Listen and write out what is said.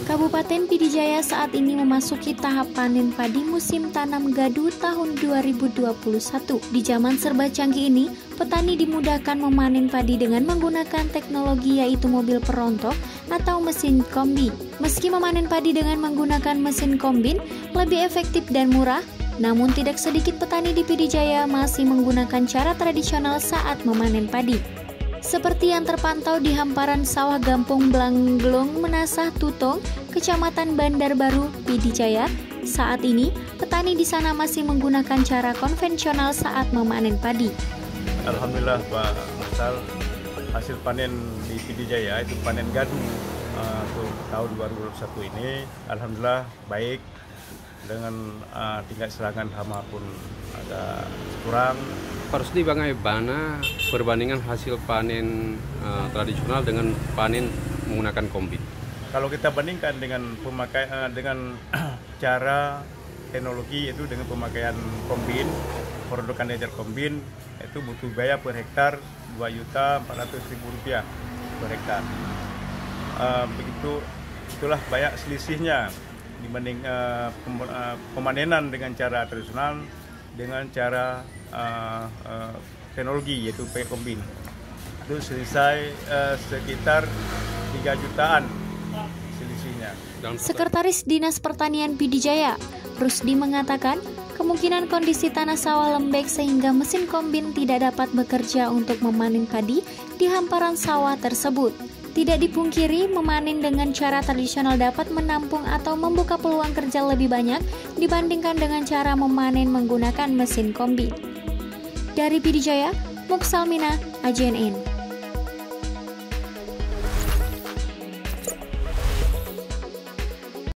Kabupaten Pd Jaya saat ini memasuki tahap panen padi musim tanam gadu tahun 2021. Di zaman serba canggih ini, petani dimudahkan memanen padi dengan menggunakan teknologi yaitu mobil perontok atau mesin kombi. Meski memanen padi dengan menggunakan mesin kombin lebih efektif dan murah, namun tidak sedikit petani di Pd Jaya masih menggunakan cara tradisional saat memanen padi. Seperti yang terpantau di hamparan sawah Gampung Blanglong, Menasah Tutong, Kecamatan Bandar Baru, Pd Jaya. Saat ini, petani di sana masih menggunakan cara konvensional saat memanen padi. Alhamdulillah Pak Masal, hasil panen di Pd Jaya itu panen gadu untuk tahun 2021 ini, alhamdulillah baik, dengan tingkat serangan hama pun agak kurang. Harusnya bagaimana perbandingan hasil panen tradisional dengan panen menggunakan kombin? Kalau kita bandingkan dengan dengan cara teknologi itu dengan pemakaian kombin, produkan ecer kombin itu butuh biaya per hektar Rp2.400.000 per hektar. Itulah banyak selisihnya dibanding pemanenan dengan cara tradisional dengan cara teknologi yaitu pakai kombin. Itu selesai sekitar 3 jutaan selisihnya. Sekretaris Dinas Pertanian Pd Jaya, Rusdi, mengatakan kemungkinan kondisi tanah sawah lembek sehingga mesin kombin tidak dapat bekerja untuk memanen padi di hamparan sawah tersebut. Tidak dipungkiri, memanen dengan cara tradisional dapat menampung atau membuka peluang kerja lebih banyak dibandingkan dengan cara memanen menggunakan mesin kombin. Dari Pd Jaya, Muksalmina, AJNN.